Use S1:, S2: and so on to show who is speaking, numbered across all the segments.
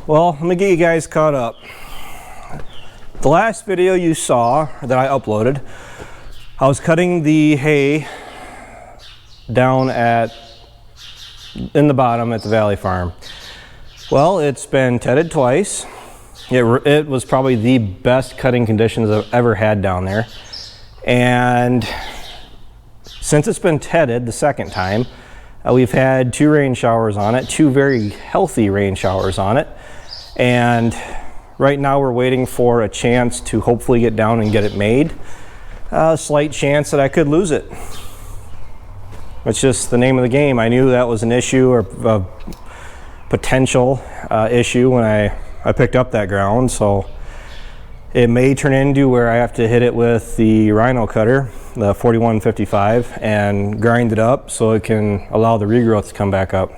S1: Well, let me get you guys caught up. The last video you saw that I uploaded, I was cutting the hay down in the bottom at the Valley Farm. Well, it's been tedded twice. It was probably the best cutting conditions I've ever had down there. And since it's been tedded the second time, we've had 2 rain showers on it, 2 very healthy rain showers on it. And right now we're waiting for a chance to hopefully get down and get it made. A slight chance that I could lose it. It's just the name of the game. I knew that was an issue or a potential issue when I picked up that ground. So it may turn into where I have to hit it with the Rhino cutter, the 4155, and grind it up so it can allow the regrowth to come back up.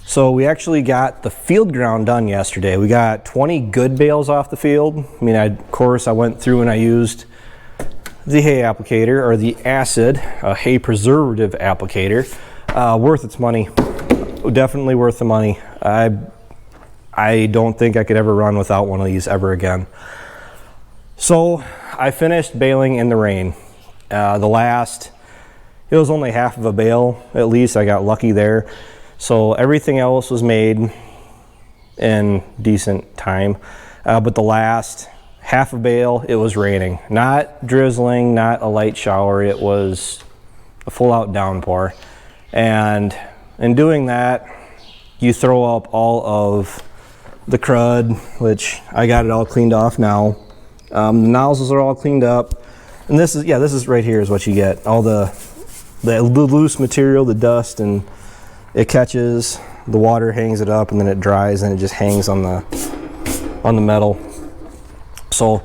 S1: So we actually got the field ground done yesterday. We got 20 good bales off the field. I mean, of course, I went through and I used the hay applicator, or the acid, hay preservative applicator. Worth its money. Definitely worth the money. I don't think I could ever run without one of these ever again. So I finished baling in the rain. It was only half of a bale, at least. I got lucky there. So everything else was made in decent time. But the last half a bale, it was raining. Not drizzling, not a light shower. It was a full out downpour. And in doing that, you throw up all of the crud, which I got it all cleaned off now. The nozzles are all cleaned up. And this is right here is what you get. All the loose material, the dust, and it catches, the water hangs it up, and then it dries and it just hangs on the metal. So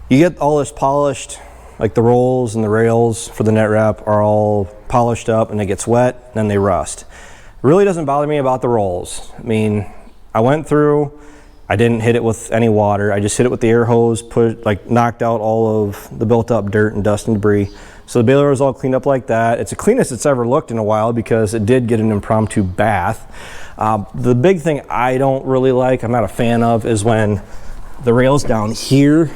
S1: you get all this polished, like the rolls and the rails for the net wrap are all polished up, and it gets wet, and then they rust. It really doesn't bother me about the rolls. I mean, I went through, I didn't hit it with any water. I just hit it with the air hose, knocked out all of the built up dirt and dust and debris. So the baler was all cleaned up like that. It's the cleanest it's ever looked in a while because it did get an impromptu bath. The big thing I don't really like, I'm not a fan of, is when the rail's down here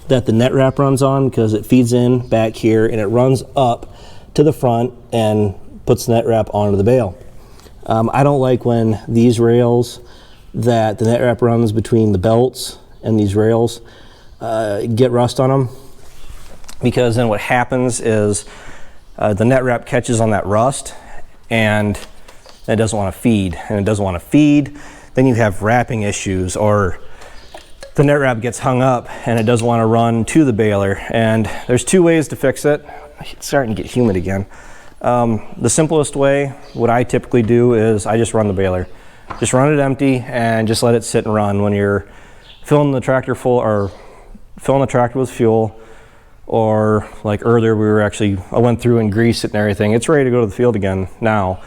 S1: that the net wrap runs on, because it feeds in back here and it runs up to the front and puts the net wrap onto the bale. I don't like when these rails that the net wrap runs between the belts and these rails get rust on them, because then what happens is the net wrap catches on that rust and it doesn't want to feed, and it doesn't want to feed, then you have wrapping issues, or the net wrap gets hung up and it doesn't want to run to the baler. And there's 2 ways to fix it. It's starting to get humid again. The simplest way, what I typically do, is I just run the baler. Just run it empty and just let it sit and run. When you're filling the tractor full, or filling the tractor with fuel, or like earlier I went through and greased it and everything. It's ready to go to the field again now.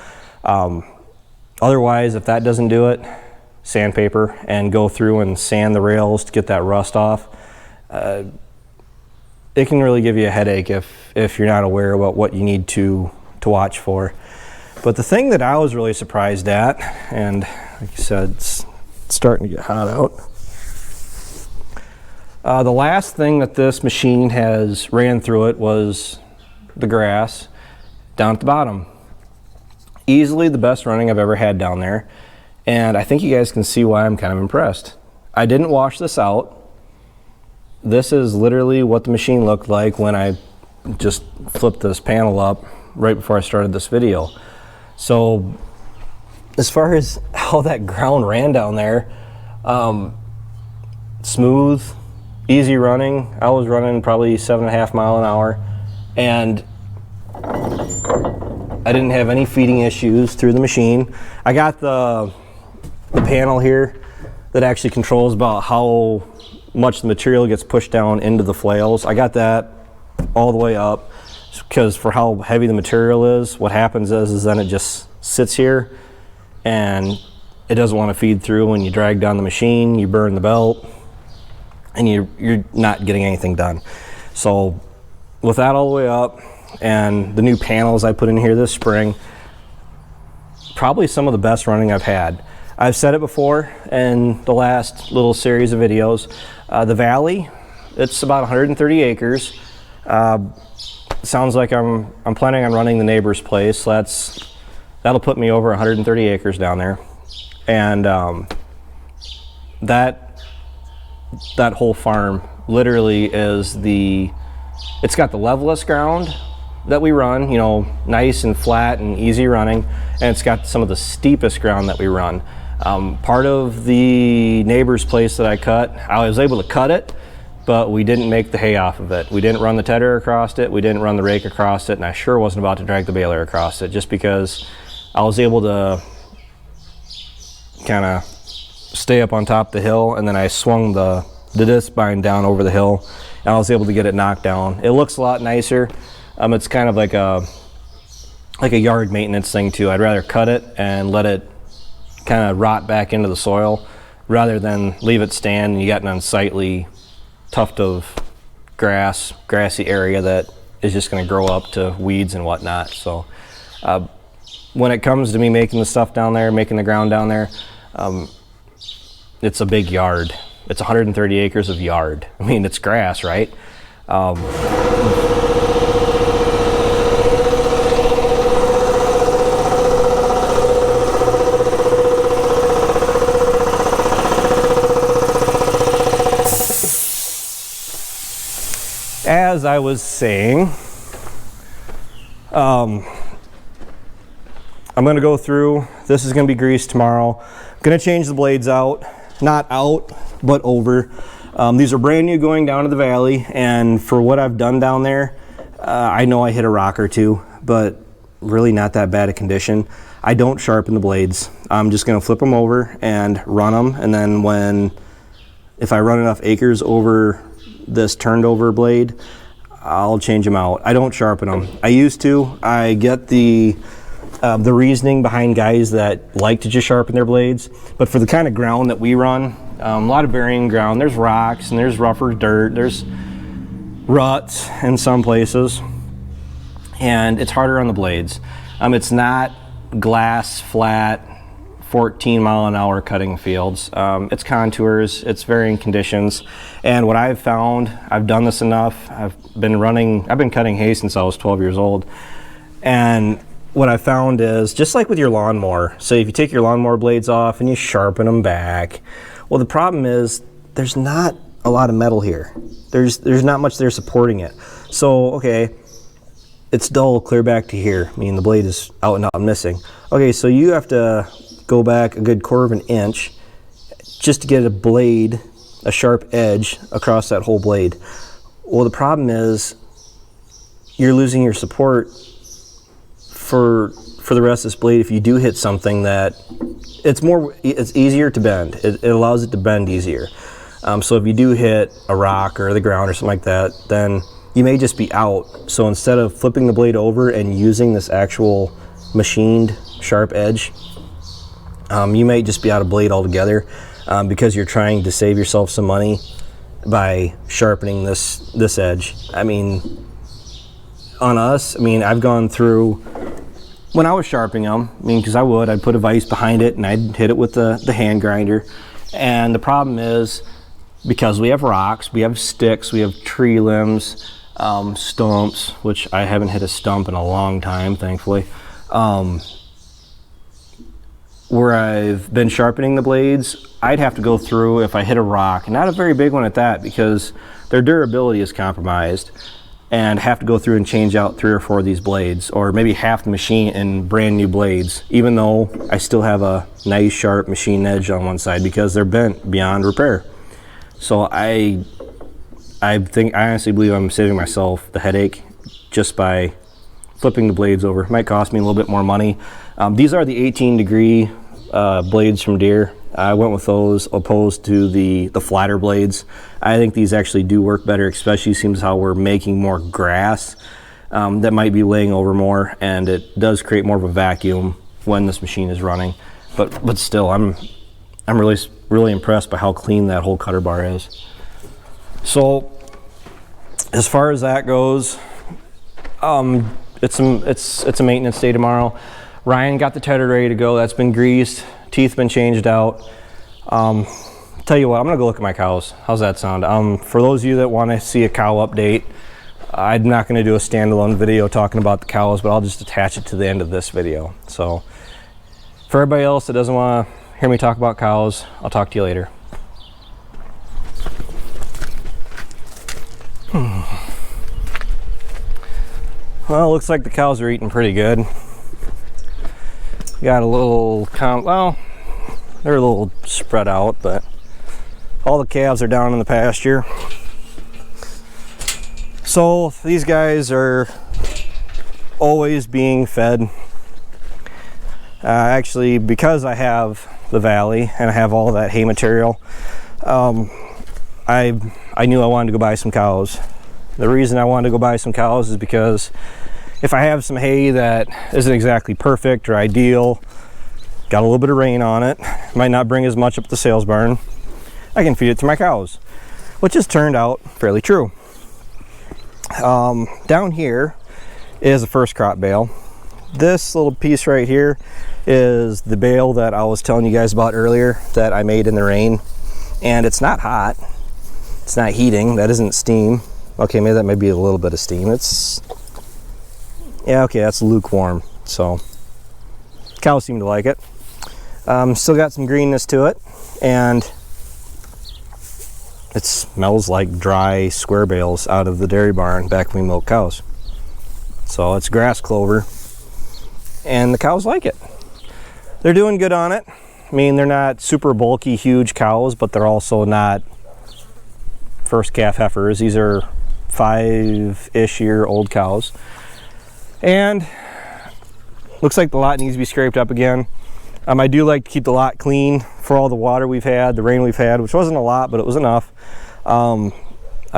S1: Otherwise, if that doesn't do it, sandpaper and go through and sand the rails to get that rust off. It can really give you a headache if you're not aware about what you need to watch for. But the thing that I was really surprised at, and like you said, it's starting to get hot out. The last thing that this machine has ran through it was the grass down at the bottom. Easily the best running I've ever had down there. And I think you guys can see why I'm kind of impressed. I didn't wash this out. This is literally what the machine looked like when I just flipped this panel up right before I started this video. So as far as how that ground ran down there, smooth, easy running. I was running probably 7.5 miles an hour, and I didn't have any feeding issues through the machine. I got the panel here that actually controls about how much the material gets pushed down into the flails. I got that all the way up, because for how heavy the material is, what happens is then it just sits here and it doesn't want to feed through. When you drag down the machine, you burn the belt, and you're not getting anything done. So with that all the way up, and the new panels I put in here this spring, probably some of the best running I've had. I've said it before in the last little series of videos. The valley, it's about 130 acres. Sounds like I'm planning on running the neighbor's place. So that'll put me over 130 acres down there. And that whole farm literally is it's got the levelest ground that we run, you know, nice and flat and easy running, and it's got some of the steepest ground that we run. Part of the neighbor's place that I cut, I was able to cut it, but we didn't make the hay off of it. We didn't run the tedder across it, we didn't run the rake across it, and I sure wasn't about to drag the baler across it, just because I was able to kind of stay up on top of the hill, and then I swung the disc bind down over the hill, and I was able to get it knocked down. It looks a lot nicer. It's kind of like a yard maintenance thing too. I'd rather cut it and let it kind of rot back into the soil rather than leave it stand and you got an unsightly tuft of grassy area that is just going to grow up to weeds and whatnot. So when it comes to me making the stuff down there, making the ground down there, it's a big yard. It's 130 acres of yard. I mean, it's grass, right? As I was saying, I'm going to go through, this is going to be greased tomorrow. I'm going to change the blades out, not out, but over. These are brand new going down to the valley, and for what I've done down there, I know I hit a rock or two, but really not that bad a condition. I don't sharpen the blades. I'm just going to flip them over and run them, and then if I run enough acres over this turned over blade, I'll change them out. I don't sharpen them. I used to. I get the reasoning behind guys that like to just sharpen their blades, but for the kind of ground that we run, a lot of varying ground. There's rocks and there's rougher dirt. There's ruts in some places, and it's harder on the blades. It's not glass flat 14-mile-an-hour cutting fields. It's contours, it's varying conditions, and what I've found, I've done this enough, I've been cutting hay since I was 12 years old, and what I found is, just like with your lawnmower, so if you take your lawnmower blades off and you sharpen them back, well, the problem is there's not a lot of metal here. There's not much there supporting it. So, okay, it's dull clear back to here. I mean, the blade is out and out and missing. Okay, so you have to go back a good quarter of an inch just to get a sharp edge across that whole blade. Well, the problem is you're losing your support for the rest of this blade if you do hit something that it's easier to bend. It allows it to bend easier. So if you do hit a rock or the ground or something like that, then you may just be out. So instead of flipping the blade over and using this actual machined sharp edge, you may just be out of blade altogether because you're trying to save yourself some money by sharpening this edge. I mean, on us, I mean, I've gone through, when I was sharpening them, I mean, because I'd put a vise behind it and I'd hit it with the hand grinder. And the problem is, because we have rocks, we have sticks, we have tree limbs, stumps, which I haven't hit a stump in a long time, thankfully. Where I've been sharpening the blades, I'd have to go through, if I hit a rock, and not a very big one at that, because their durability is compromised, and have to go through and change out 3 or 4 of these blades, or maybe half the machine in brand new blades, even though I still have a nice sharp machine edge on one side because they're bent beyond repair. So I honestly believe I'm saving myself the headache just by flipping the blades over. It might cost me a little bit more money. These are the 18-degree blades from Deere. I went with those opposed to the flatter blades. I think these actually do work better, especially seems how we're making more grass that might be laying over more, and it does create more of a vacuum when this machine is running. But still, I'm really impressed by how clean that whole cutter bar is. So as far as that goes, it's a maintenance day tomorrow. Ryan got the tedder ready to go. That's been greased, teeth been changed out. Tell you what, I'm gonna go look at my cows. How's that sound? For those of you that want to see a cow update, I'm not gonna do a standalone video talking about the cows, but I'll just attach it to the end of this video. So for everybody else that doesn't want to hear me talk about cows, I'll talk to you later. Well, it looks like the cows are eating pretty good. Got a little, well, they're a little spread out, but all the calves are down in the pasture. So these guys are always being fed. Actually, because I have the valley and I have all that hay material, I knew I wanted to go buy some cows. The reason I wanted to go buy some cows is because if I have some hay that isn't exactly perfect or ideal, got a little bit of rain on it, might not bring as much up the sales barn, I can feed it to my cows, which has turned out fairly true. Down here is a first crop bale. This little piece right here is the bale that I was telling you guys about earlier that I made in the rain, and it's not hot, it's not heating, that isn't steam. Okay, maybe that might be a little bit of steam. Yeah, okay, that's lukewarm, so cows seem to like it. Still got some greenness to it, and it smells like dry square bales out of the dairy barn back when we milk cows. So it's grass clover, and the cows like it. They're doing good on it. I mean, they're not super bulky, huge cows, but they're also not first calf heifers. These are 5-ish year old cows. And looks like the lot needs to be scraped up again. I do like to keep the lot clean for all the water we've had, the rain we've had, which wasn't a lot, but it was enough. I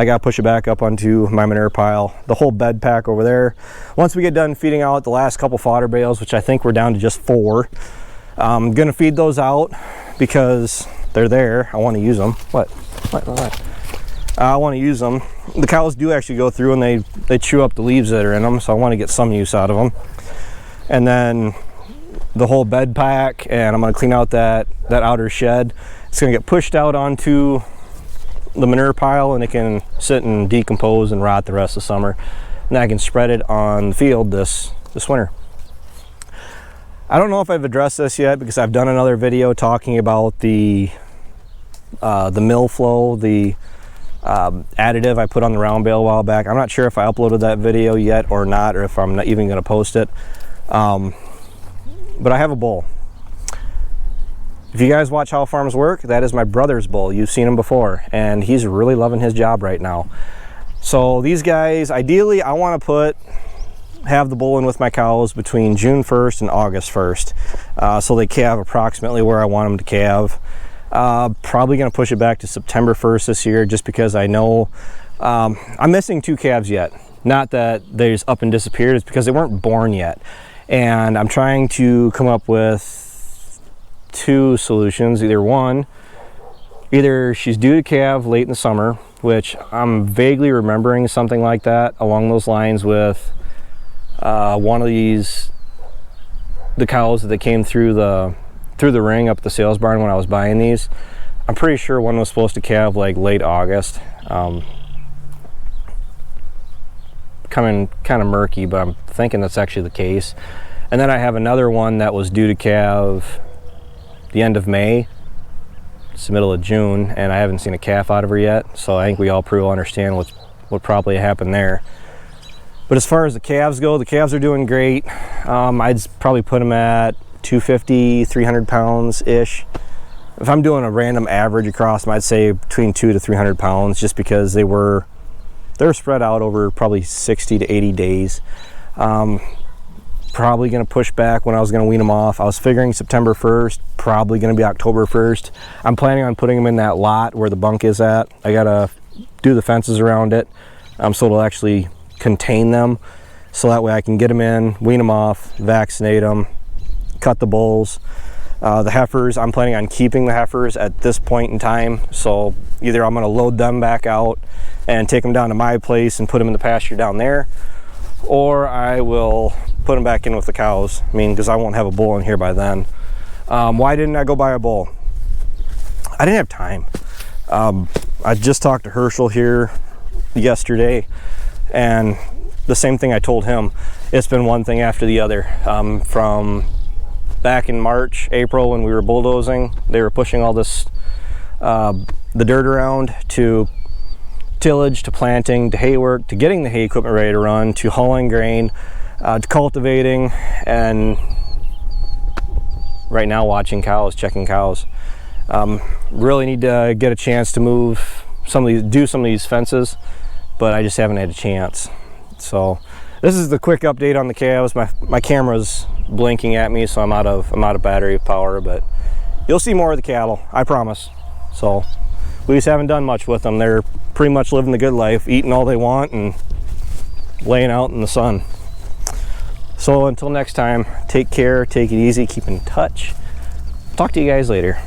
S1: got to push it back up onto my manure pile. The whole bed pack over there. Once we get done feeding out the last couple fodder bales, which I think we're down to just 4, I'm going to feed those out because they're there. I want to use them. What? I want to use them. The cows do actually go through and they chew up the leaves that are in them, so I want to get some use out of them. And then the whole bed pack, and I'm going to clean out that outer shed. It's going to get pushed out onto the manure pile, and it can sit and decompose and rot the rest of the summer. And I can spread it on the field this winter. I don't know if I've addressed this yet because I've done another video talking about the mill flow, the additive I put on the round bale a while back. I'm not sure if I uploaded that video yet or not, or if I'm not even going to post it. But I have a bull. If you guys watch How Farms Work, that is my brother's bull. You've seen him before, and he's really loving his job right now. So these guys, ideally, I want to have the bull in with my cows between June 1st and August 1st, so they calve approximately where I want them to calve. Probably going to push it back to September 1st this year, just because I know I'm missing 2 calves yet. Not that they just up and disappeared, it's because they weren't born yet. And I'm trying to come up with 2 solutions. Either she's due to calve late in the summer, which I'm vaguely remembering something like that along those lines with one of the cows that came through the ring up at the sales barn when I was buying these. I'm pretty sure one was supposed to calve like late August. Coming kind of murky, but I'm thinking that's actually the case. And then I have another one that was due to calve the end of May. It's the middle of June, and I haven't seen a calf out of her yet, so I think we all pretty well understand what probably happened there. But as far as the calves go, the calves are doing great. I'd probably put them at 250, 300 pounds ish. If I'm doing a random average across them, I'd say between 200 to 300 pounds, just because they were spread out over probably 60 to 80 days. Probably going to push back when I was going to wean them off. I was figuring September 1st, probably going to be October 1st. I'm planning on putting them in that lot where the bunk is at. I got to do the fences around it, so it'll actually contain them, so that way I can get them in, wean them off, vaccinate them, cut the bulls. The heifers, I'm planning on keeping the heifers at this point in time, so either I'm going to load them back out and take them down to my place and put them in the pasture down there, or I will put them back in with the cows. I mean, because I won't have a bull in here by then. Why didn't I go buy a bull? I didn't have time. I just talked to Herschel here yesterday, and the same thing I told him. It's been one thing after the other. From back in March, April, when we were bulldozing, they were pushing all this, the dirt around, to tillage, to planting, to hay work, to getting the hay equipment ready to run, to hauling grain, to cultivating, and right now watching cows, checking cows. Really need to get a chance to move do some of these fences, but I just haven't had a chance. So this is the quick update on the calves. My camera's blinking at me, so I'm out of battery power, but you'll see more of the cattle, I promise. So we just haven't done much with them. They're pretty much living the good life, eating all they want and laying out in the sun. So until next time, take care, take it easy, keep in touch. Talk to you guys later.